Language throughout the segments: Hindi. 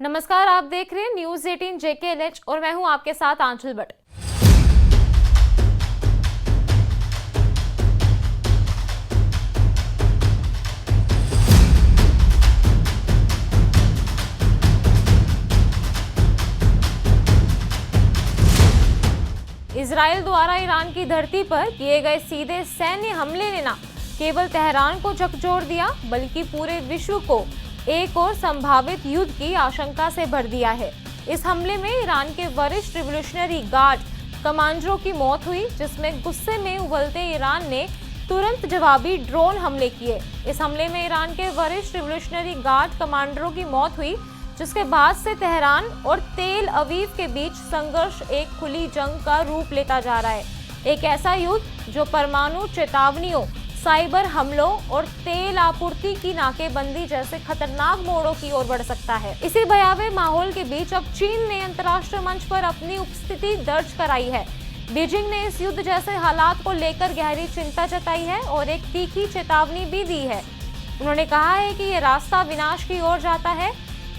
नमस्कार, आप देख रहे हैं न्यूज 18 JKLH और मैं हूं आपके साथ आंचल भट्ट। इजराइल द्वारा ईरान की धरती पर किए गए सीधे सैन्य हमले ने न केवल तेहरान को झकझोर दिया बल्कि पूरे विश्व को एक और संभावित युद्ध की आशंका से भर दिया है। इस हमले में ईरान के वरिष्ठ रिवोल्यूशनरी गार्ड कमांडरों की मौत हुई, जिसमें गुस्से में उबलते ईरान ने तुरंत जवाबी ड्रोन हमले किए। इस हमले में ईरान के वरिष्ठ रिवोल्यूशनरी गार्ड कमांडरों की मौत हुई, जिसके बाद से तेहरान और तेल अवीव के बीच संघर्ष एक खुली जंग का रूप लेता जा रहा है। एक ऐसा युद्ध जो परमाणु चेतावनियों, साइबर हमलों और तेल आपूर्ति की नाकेबंदी जैसे खतरनाक मोड़ों की ओर बढ़ सकता है। इसी भयावह माहौल के बीच अब चीन ने अंतर्राष्ट्रीय मंच पर अपनी उपस्थिति दर्ज कराई है। बीजिंग ने इस युद्ध जैसे हालात को लेकर गहरी चिंता जताई है और एक तीखी चेतावनी भी दी है। उन्होंने कहा है कि ये रास्ता विनाश की ओर जाता है।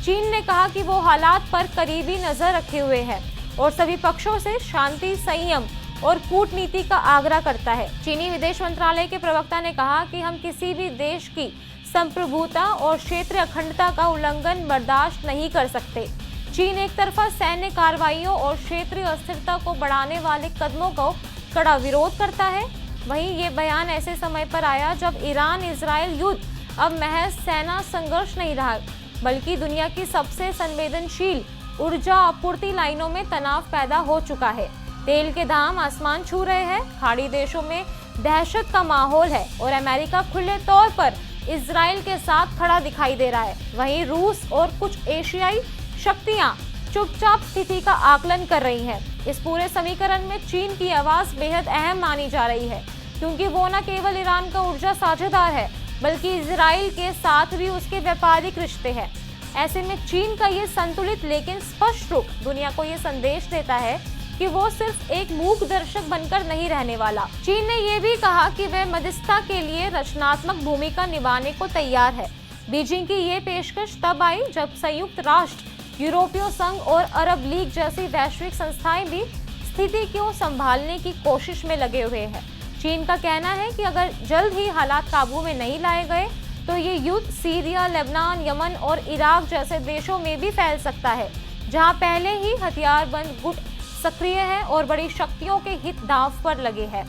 चीन ने कहा कि वो हालात पर करीबी नजर रखे हुए है और सभी पक्षों से शांति, संयम और कूटनीति का आग्रह करता है। चीनी विदेश मंत्रालय के प्रवक्ता ने कहा कि हम किसी भी देश की संप्रभुता और क्षेत्रीय अखंडता का उल्लंघन बर्दाश्त नहीं कर सकते। चीन एक तरफा सैन्य कार्रवाइयों और क्षेत्रीय अस्थिरता को बढ़ाने वाले कदमों को कड़ा विरोध करता है। वहीं ये बयान ऐसे समय पर आया जब ईरान इजराइल युद्ध अब महज सेना संघर्ष नहीं रहा, बल्कि दुनिया की सबसे संवेदनशील ऊर्जा आपूर्ति लाइनों में तनाव पैदा हो चुका है। तेल के दाम आसमान छू रहे हैं, खाड़ी देशों में दहशत का माहौल है और अमेरिका खुले तौर पर इजराइल के साथ खड़ा दिखाई दे रहा है। वहीं रूस और कुछ एशियाई शक्तियां चुपचाप स्थिति का आकलन कर रही हैं। इस पूरे समीकरण में चीन की आवाज बेहद अहम मानी जा रही है, क्योंकि वो न केवल ईरान का ऊर्जा साझेदार है, बल्कि इजराइल के साथ भी उसके व्यापारिक रिश्ते हैं। ऐसे में चीन का ये संतुलित लेकिन स्पष्ट रुख दुनिया को ये संदेश देता है कि वो सिर्फ एक मूक दर्शक बनकर नहीं रहने वाला। चीन ने ये भी कहा कि वह मध्यस्थता के लिए रचनात्मक भूमिका निभाने को तैयार है। बीजिंग की ये पेशकश तब आई जब संयुक्त राष्ट्र, यूरोपीय संघ और अरब लीग जैसी वैश्विक संस्थाएं भी स्थिति को संभालने की कोशिश में लगे हुए हैं। चीन का कहना है कि अगर जल्द ही हालात काबू में नहीं लाए गए तो ये युद्ध सीरिया, लेबनान, यमन और इराक जैसे देशों में भी फैल सकता है, जहां पहले ही हथियारबंद गुट सक्रिय है और बड़ी शक्तियों के हित दांव पर लगे हैं।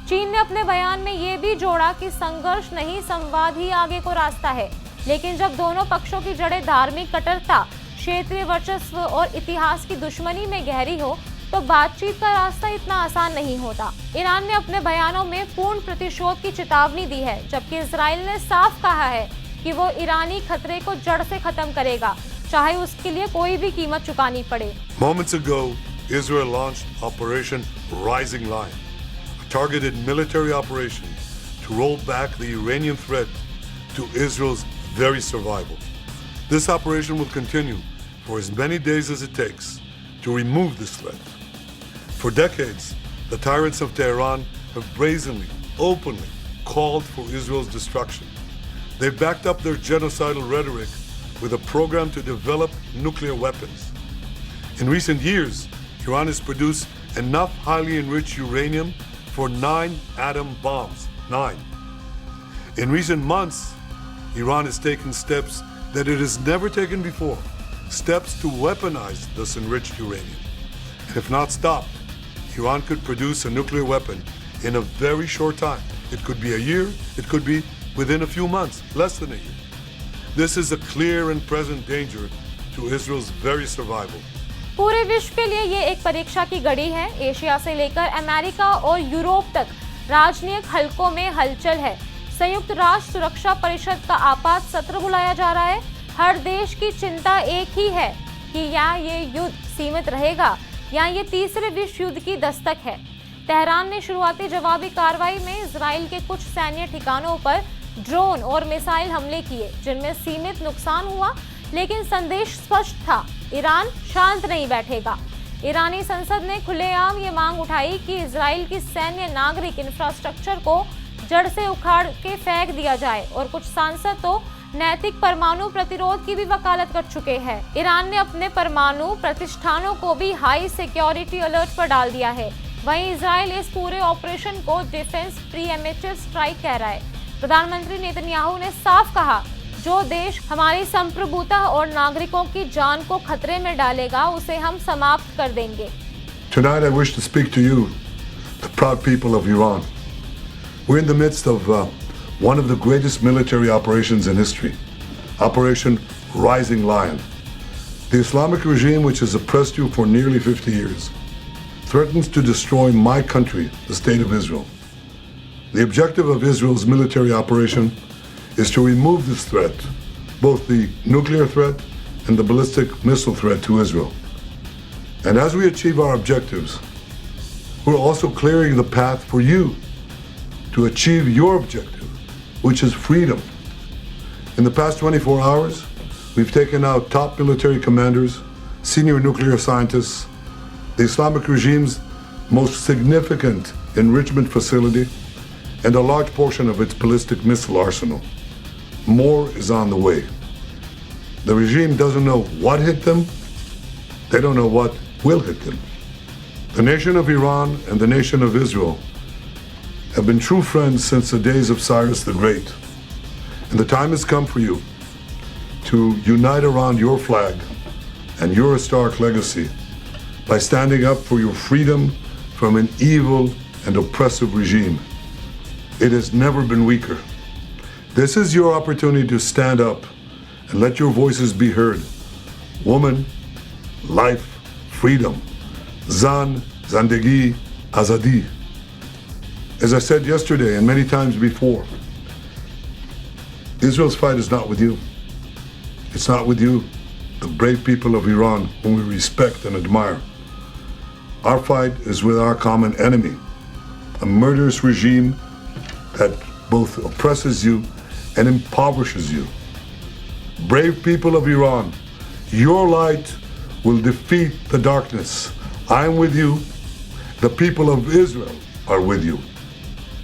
चीन ने अपने बयान में ये भी जोड़ा कि संघर्ष नहीं, संवाद ही आगे को रास्ता है। लेकिन जब दोनों पक्षों की जड़ें धार्मिक कट्टरता, क्षेत्रीय वर्चस्व और इतिहास की दुश्मनी में गहरी हो तो बातचीत का रास्ता इतना आसान नहीं होता। ईरान ने अपने बयानों में पूर्ण प्रतिशोध की चेतावनी दी है, जबकि इजराइल ने साफ कहा है कि वो ईरानी खतरे को जड़ से खत्म करेगा, चाहे उसके लिए कोई भी कीमत चुकानी पड़े। Moments ago, Israel launched Operation Rising Lion, a targeted military operation to roll back the Iranian threat to Israel's very survival. This operation will continue for as many days as it takes to remove this threat. For decades, the tyrants of Tehran have brazenly, openly called for Israel's destruction. They've backed up their genocidal rhetoric with a program to develop nuclear weapons. In recent years, Iran has produced enough highly enriched uranium for 9 atom bombs. 9. In recent months, Iran has taken steps that it has never taken before, steps to weaponize this enriched uranium. And if not stopped, Iran could produce a nuclear weapon in a very short time. It could be a year, it could be within a few months, less than a year. This is a clear and present danger to Israel's very survival. पूरे विश्व के लिए ये एक परीक्षा की घड़ी है। एशिया से लेकर अमेरिका और यूरोप तक राजनीतिक हलकों में हलचल है। संयुक्त राष्ट्र सुरक्षा परिषद का आपात सत्र बुलाया जा रहा है। हर देश की चिंता एक ही है कि या ये युद्ध सीमित रहेगा या ये तीसरे विश्व युद्ध की दस्तक है। तेहरान ने शुरुआती जवाबी कार्रवाई में इजराइल के कुछ सैन्य ठिकानों पर ड्रोन और मिसाइल हमले किए, जिनमें सीमित नुकसान हुआ, लेकिन संदेश स्पष्ट था, ईरान शांत नहीं बैठेगा। ईरानी संसद ने खुलेआम ये मांग उठाई कि इजराइल की सैन्य नागरिक इंफ्रास्ट्रक्चर को जड़ से उखाड़ के फेंक दिया जाए और कुछ सांसद तो नैतिक परमाणु प्रतिरोध की भी वकालत कर चुके हैं। ईरान ने अपने परमाणु प्रतिष्ठानों को भी हाई सिक्योरिटी अलर्ट पर डाल दिया है। वहीं इजराइल इस पूरे ऑपरेशन को डिफेंस प्रीएम्प्टिव स्ट्राइक कह रहा है। प्रधानमंत्री नेतन्याहू ने साफ कहा, जो देश हमारी संप्रभुता और नागरिकों की जान को खतरे में डालेगा उसे हम समाप्त कर देंगे। Tonight I wish to speak to you, the proud people of Iran. We're in the midst of one of the greatest military operations in history, Operation Rising Lion. The Islamic regime, which has oppressed you for nearly 50 years, threatens to destroy my country, the State of Israel. The objective of Israel's military operation is to remove this threat, both the nuclear threat and the ballistic missile threat to Israel. And as we achieve our objectives, we're also clearing the path for you to achieve your objective, which is freedom. In the past 24 hours, we've taken out top military commanders, senior nuclear scientists, the Islamic regime's most significant enrichment facility, and a large portion of its ballistic missile arsenal. More is on the way. The regime doesn't know what hit them. They don't know what will hit them. The nation of Iran and the nation of Israel have been true friends since the days of Cyrus the Great. And the time has come for you to unite around your flag and your historic legacy by standing up for your freedom from an evil and oppressive regime. It has never been weaker. This is your opportunity to stand up and let your voices be heard. Woman, life, freedom. Zan, Zandagi, Azadi. As I said yesterday and many times before, Israel's fight is not with you. It's not with you, the brave people of Iran whom we respect and admire. Our fight is with our common enemy, a murderous regime that both oppresses you and impoverishes you. Brave people of Iran, your light will defeat the darkness. I am with you. The people of Israel are with you.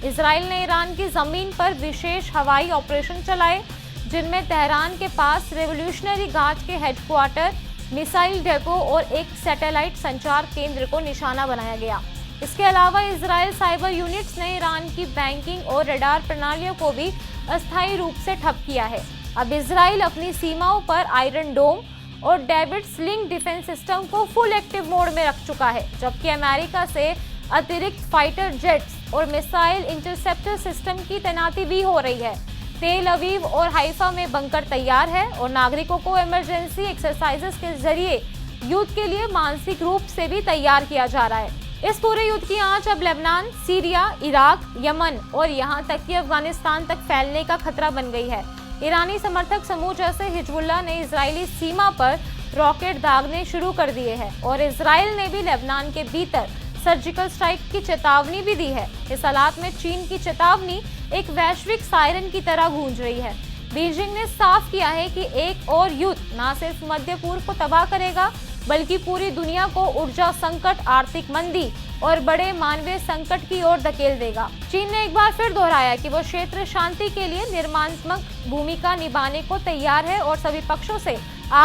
Israel ने ईरान की जमीन पर विशेष हवाई ऑपरेशन चलाए, जिनमें तेहरान के पास रेवोल्यूशनरी गार्ड के हेडक्वार्टर, मिसाइल डेपो और एक सैटेलाइट संचार केंद्र को निशाना बनाया गया। इसके अलावा इजराइल साइबर यूनिट्स ने ईरान की बैंकिंग और रडार प्रणालियों को भी अस्थायी रूप से ठप किया है। अब इजराइल अपनी सीमाओं पर आयरन डोम और डेविड स्लिंग डिफेंस सिस्टम को फुल एक्टिव मोड में रख चुका है, जबकि अमेरिका से अतिरिक्त फाइटर जेट्स और मिसाइल इंटरसेप्टर सिस्टम की तैनाती भी हो रही है। तेल अवीव और हाइफा में बंकर तैयार है और नागरिकों को इमरजेंसी एक्सरसाइजेस के जरिए युद्ध के लिए मानसिक रूप से भी तैयार किया जा रहा है। इस पूरे युद्ध की आंच अब लेबनान, सीरिया, इराक, यमन और यहाँ तक कि अफगानिस्तान तक फैलने का खतरा बन गई है। ईरानी समर्थक समूह जैसे हिजबुल्लाह ने इजरायली सीमा पर रॉकेट दागने शुरू कर दिए हैं और इजराइल ने भी लेबनान के भीतर सर्जिकल स्ट्राइक की चेतावनी भी दी है। इस हालात में चीन की चेतावनी एक वैश्विक सायरन की तरह गूंज रही है। बीजिंग ने साफ किया है कि एक और युद्ध न सिर्फ मध्य पूर्व को तबाह करेगा, बल्कि पूरी दुनिया को ऊर्जा संकट, आर्थिक मंदी और बड़े मानवीय संकट की ओर धकेल देगा। चीन ने एक बार फिर दोहराया कि वो क्षेत्र शांति के लिए निर्माणात्मक भूमिका निभाने को तैयार है और सभी पक्षों से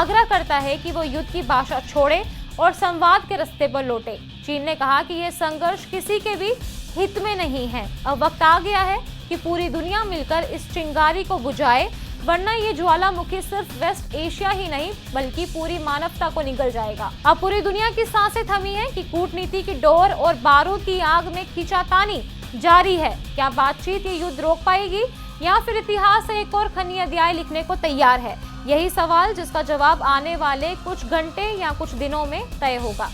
आग्रह करता है कि वो युद्ध की भाषा छोड़े और संवाद के रास्ते पर लौटे। चीन ने कहा कि यह संघर्ष किसी के भी हित में नहीं है। अब वक्त आ गया है कि पूरी दुनिया मिलकर इस चिंगारी को बुझाए, वरना ये ज्वालामुखी सिर्फ वेस्ट एशिया ही नहीं बल्कि पूरी मानवता को निगल जाएगा। अब पूरी दुनिया की सांसें थमी है कि कूटनीति की डोर और बारूद की आग में खींचातानी जारी है। क्या बातचीत ये युद्ध रोक पाएगी या फिर इतिहास एक और खनी अध्याय लिखने को तैयार है? यही सवाल जिसका जवाब आने वाले कुछ घंटे या कुछ दिनों में तय होगा।